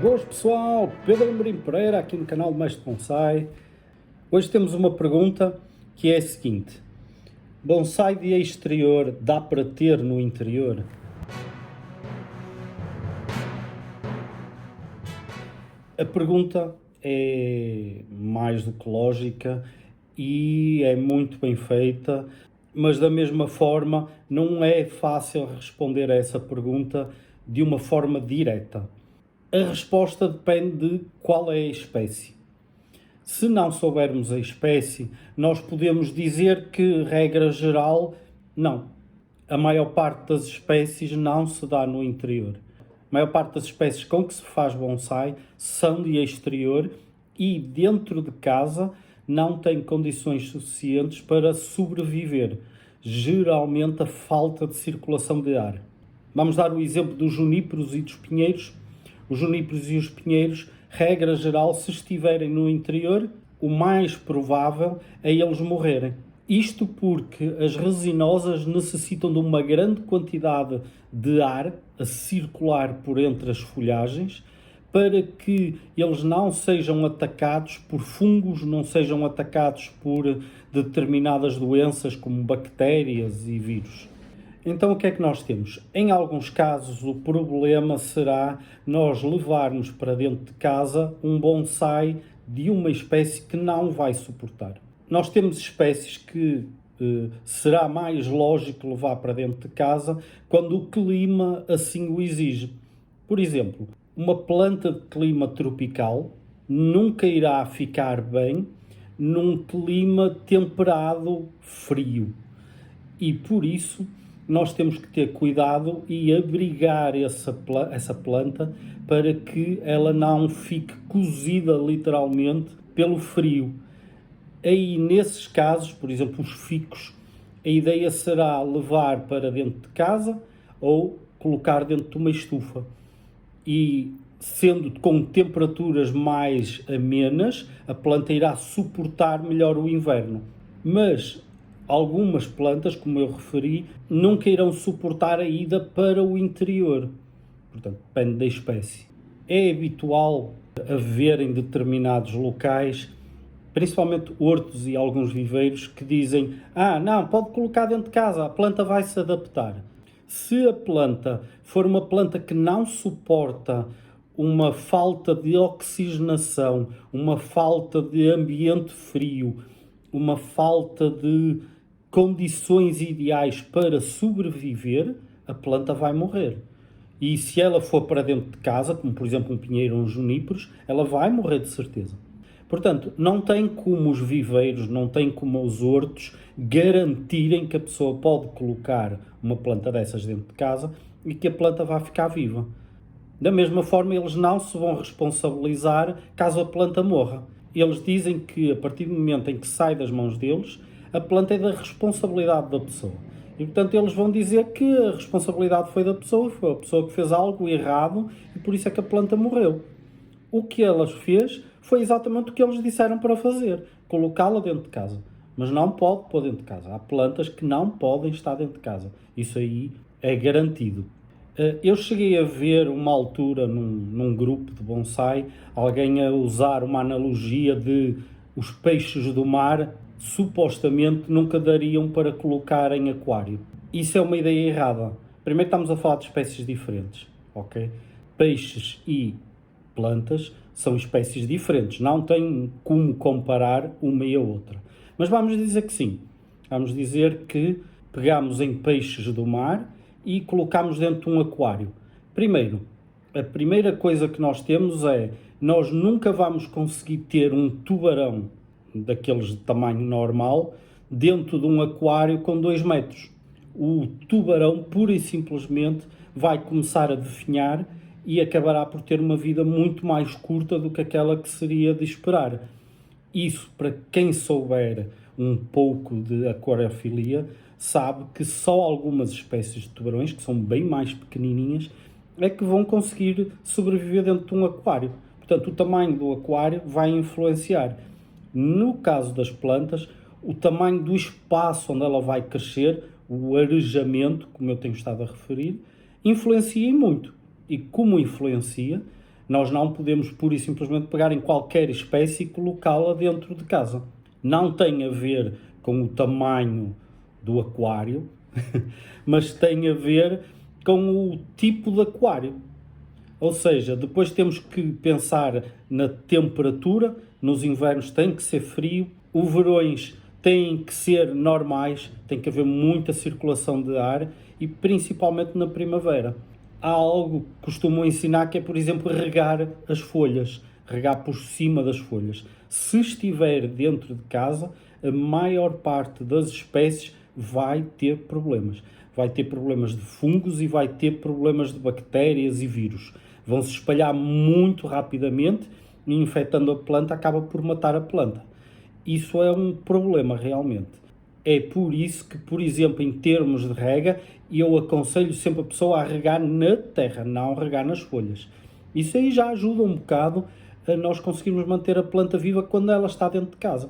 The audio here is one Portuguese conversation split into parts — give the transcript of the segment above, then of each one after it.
Boas pessoal, Pedro Amorim Pereira aqui no canal do Mestre Bonsai. Hoje temos uma pergunta que é a seguinte: bonsai de exterior dá para ter no interior? A pergunta é mais do que lógica e é muito bem feita, mas da mesma forma não é fácil responder a essa pergunta de uma forma direta. A resposta depende de qual é a espécie. Se não soubermos a espécie, nós podemos dizer que, regra geral, não. A maior parte das espécies não se dá no interior. A maior parte das espécies com que se faz bonsai são de exterior e dentro de casa não têm condições suficientes para sobreviver. Geralmente a falta de circulação de ar. Vamos dar o exemplo dos juníperos e dos pinheiros. Os juníperos e os pinheiros, regra geral, se estiverem no interior, o mais provável é eles morrerem. Isto porque as resinosas necessitam de uma grande quantidade de ar a circular por entre as folhagens para que eles não sejam atacados por fungos, não sejam atacados por determinadas doenças como bactérias e vírus. Então o que é que nós temos? Em alguns casos o problema será nós levarmos para dentro de casa um bonsai de uma espécie que não vai suportar. Nós temos espécies que será mais lógico levar para dentro de casa quando o clima assim o exige. Por exemplo, uma planta de clima tropical nunca irá ficar bem num clima temperado frio. E por isso nós temos que ter cuidado e abrigar essa planta para que ela não fique cozida literalmente pelo frio. Aí nesses casos, por exemplo os ficus, a ideia será levar para dentro de casa ou colocar dentro de uma estufa. E sendo com temperaturas mais amenas, a planta irá suportar melhor o inverno. Mas algumas plantas, como eu referi, nunca irão suportar a ida para o interior. Portanto, depende da espécie. É habitual haver em determinados locais, principalmente hortos e alguns viveiros, que dizem: não, pode colocar dentro de casa, a planta vai se adaptar. Se a planta for uma planta que não suporta uma falta de oxigenação, uma falta de ambiente frio, uma falta de condições ideais para sobreviver, a planta vai morrer. E se ela for para dentro de casa, como por exemplo um pinheiro ou um juníperos, ela vai morrer de certeza. Portanto, não tem como os viveiros, não tem como os hortos garantirem que a pessoa pode colocar uma planta dessas dentro de casa e que a planta vai ficar viva. Da mesma forma, eles não se vão responsabilizar caso a planta morra. Eles dizem que a partir do momento em que sai das mãos deles, a planta é da responsabilidade da pessoa. E portanto eles vão dizer que a responsabilidade foi da pessoa, foi a pessoa que fez algo errado e por isso é que a planta morreu. O que ela fez foi exatamente o que eles disseram para fazer, colocá-la dentro de casa. Mas não pode pôr dentro de casa. Há plantas que não podem estar dentro de casa. Isso aí é garantido. Eu cheguei a ver uma altura num grupo de bonsai, alguém a usar uma analogia de os peixes do mar supostamente nunca dariam para colocar em aquário. Isso é uma ideia errada. Primeiro estamos a falar de espécies diferentes, ok? Peixes e plantas são espécies diferentes, não tem como comparar uma e a outra. Mas vamos dizer que sim. Vamos dizer que pegamos em peixes do mar e colocamos dentro de um aquário. Primeiro, a primeira coisa que nós temos é, nós nunca vamos conseguir ter um tubarão daqueles de tamanho normal dentro de um aquário com 2 metros. O tubarão, pura e simplesmente, vai começar a definhar e acabará por ter uma vida muito mais curta do que aquela que seria de esperar. Isso, para quem souber um pouco de aquariofilia, sabe que só algumas espécies de tubarões, que são bem mais pequenininhas, é que vão conseguir sobreviver dentro de um aquário. Portanto, o tamanho do aquário vai influenciar. No caso das plantas, o tamanho do espaço onde ela vai crescer, o arejamento, como eu tenho estado a referir, influencia muito. E como influencia, Nós não podemos pura e simplesmente pegar em qualquer espécie e colocá-la dentro de casa. Não tem a ver com o tamanho do aquário, mas tem a ver com o tipo de aquário. Ou seja, depois temos que pensar na temperatura, nos invernos tem que ser frio, os verões têm que ser normais, tem que haver muita circulação de ar e principalmente na primavera. Há algo que costumam ensinar que é, por exemplo, regar as folhas, regar por cima das folhas. Se estiver dentro de casa, a maior parte das espécies vai ter problemas. Vai ter problemas de fungos e vai ter problemas de bactérias e vírus. Vão se espalhar muito rapidamente e infectando a planta acaba por matar a planta. Isso é um problema realmente. É por isso que, por exemplo, em termos de rega, eu aconselho sempre a pessoa a regar na terra, não regar nas folhas. Isso aí já ajuda um bocado a nós conseguirmos manter a planta viva quando ela está dentro de casa.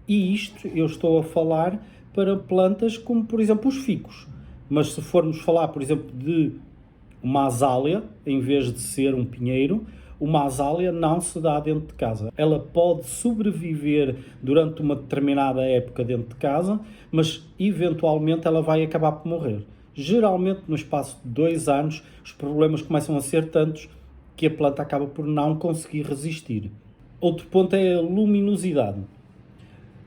E isto eu estou a falar para plantas como, por exemplo, os ficus. Mas se formos falar, por exemplo, de uma azália, em vez de ser um pinheiro, uma azália não se dá dentro de casa. Ela pode sobreviver durante uma determinada época dentro de casa, mas eventualmente ela vai acabar por morrer. Geralmente, no espaço de 2 anos, os problemas começam a ser tantos que a planta acaba por não conseguir resistir. Outro ponto é a luminosidade.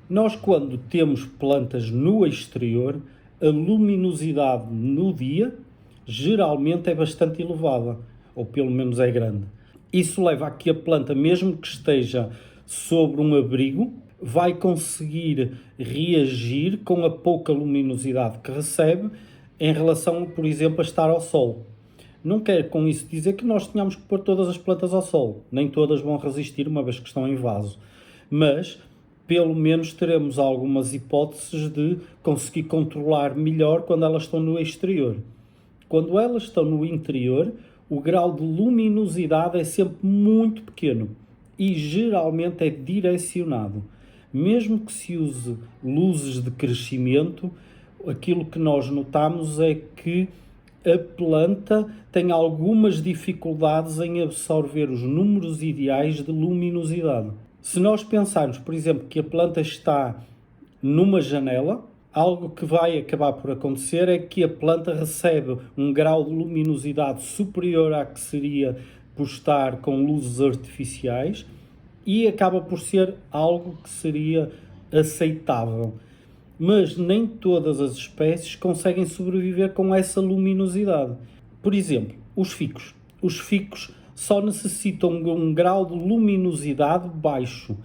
Nós, quando temos plantas no exterior, a luminosidade no dia geralmente é bastante elevada, ou pelo menos é grande. Isso leva a que a planta, mesmo que esteja sobre um abrigo, vai conseguir reagir com a pouca luminosidade que recebe em relação, por exemplo, a estar ao sol. Não quero com isso dizer que nós tenhamos que pôr todas as plantas ao sol. Nem todas vão resistir, uma vez que estão em vaso. Mas, pelo menos, teremos algumas hipóteses de conseguir controlar melhor quando elas estão no exterior. Quando elas estão no interior, o grau de luminosidade é sempre muito pequeno e geralmente é direcionado. Mesmo que se use luzes de crescimento, aquilo que nós notamos é que a planta tem algumas dificuldades em absorver os números ideais de luminosidade. Se nós pensarmos, por exemplo, que a planta está numa janela, algo que vai acabar por acontecer é que a planta recebe um grau de luminosidade superior à que seria por estar com luzes artificiais e acaba por ser algo que seria aceitável. Mas nem todas as espécies conseguem sobreviver com essa luminosidade. Por exemplo, os ficus. Os ficus só necessitam de um grau de luminosidade baixo.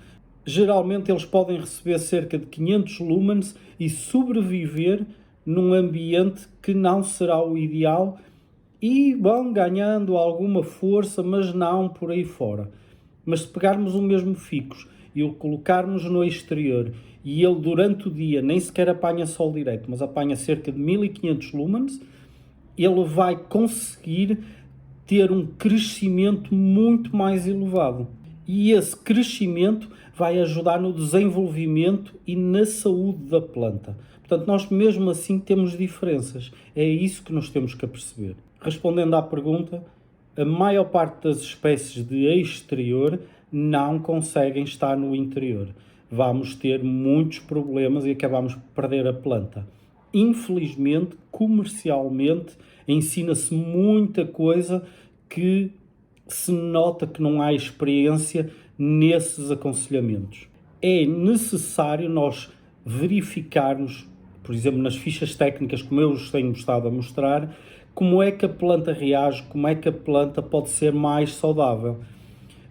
Geralmente eles podem receber cerca de 500 lumens e sobreviver num ambiente que não será o ideal e vão ganhando alguma força, mas não por aí fora. Mas se pegarmos o mesmo ficus e o colocarmos no exterior e ele durante o dia nem sequer apanha sol direto, mas apanha cerca de 1500 lumens, ele vai conseguir ter um crescimento muito mais elevado. E esse crescimento vai ajudar no desenvolvimento e na saúde da planta. Portanto, nós mesmo assim temos diferenças. É isso que nós temos que perceber. Respondendo à pergunta, a maior parte das espécies de exterior não conseguem estar no interior. Vamos ter muitos problemas e acabamos por perder a planta. Infelizmente, comercialmente, ensina-se muita coisa que se nota que não há experiência nesses aconselhamentos. É necessário nós verificarmos, por exemplo, nas fichas técnicas, como eu os tenho estado a mostrar, como é que a planta reage, como é que a planta pode ser mais saudável.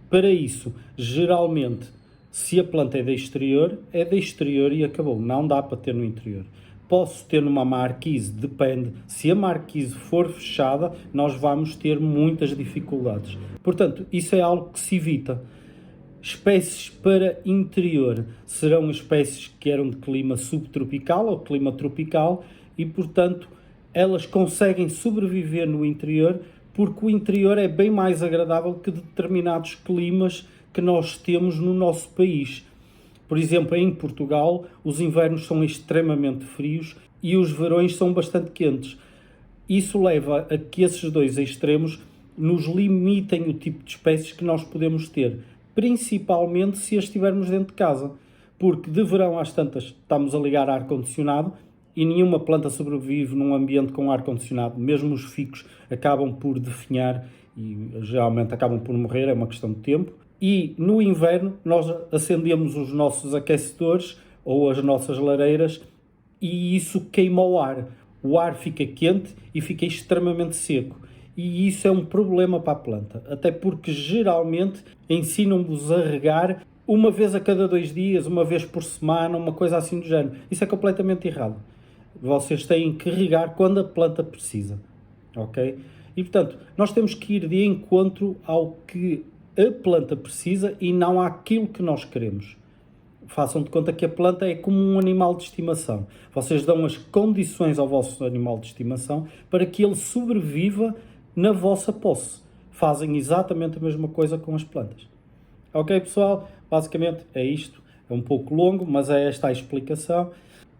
Para isso, geralmente, se a planta é de exterior e acabou. Não dá para ter no interior. Posso ter numa marquise, depende. Se a marquise for fechada, nós vamos ter muitas dificuldades. Portanto, isso é algo que se evita. Espécies para interior serão espécies que eram de clima subtropical ou clima tropical e, portanto, elas conseguem sobreviver no interior porque o interior é bem mais agradável que determinados climas que nós temos no nosso país. Por exemplo, em Portugal, os invernos são extremamente frios e os verões são bastante quentes. Isso leva a que esses dois extremos nos limitem o tipo de espécies que nós podemos ter, principalmente se as tivermos dentro de casa, porque de verão às tantas estamos a ligar ar-condicionado e nenhuma planta sobrevive num ambiente com ar-condicionado, mesmo os ficos acabam por definhar e geralmente acabam por morrer, é uma questão de tempo. E no inverno nós acendemos os nossos aquecedores ou as nossas lareiras e isso queima o ar. O ar fica quente e fica extremamente seco. E isso é um problema para a planta, até porque geralmente ensinam-vos a regar uma vez a cada 2 dias, uma vez por semana, uma coisa assim do género. Isso é completamente errado. Vocês têm que regar quando a planta precisa, ok? E portanto, nós temos que ir de encontro ao que a planta precisa e não àquilo que nós queremos. Façam de conta que a planta é como um animal de estimação. Vocês dão as condições ao vosso animal de estimação para que ele sobreviva na vossa posse. Fazem exatamente a mesma coisa com as plantas. Ok, pessoal? Basicamente é isto. É um pouco longo, mas é esta a explicação.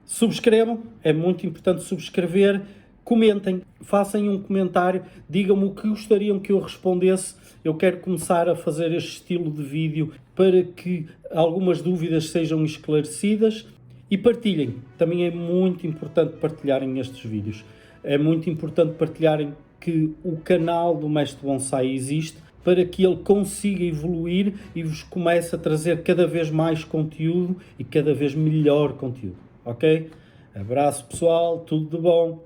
Subscrevam, é muito importante subscrever. Comentem, façam um comentário, digam-me o que gostariam que eu respondesse. Eu quero começar a fazer este estilo de vídeo para que algumas dúvidas sejam esclarecidas e partilhem. Também é muito importante partilharem estes vídeos. É muito importante partilharem que o canal do Mestre Bonsai existe para que ele consiga evoluir e vos comece a trazer cada vez mais conteúdo e cada vez melhor conteúdo. Ok? Abraço pessoal, tudo de bom!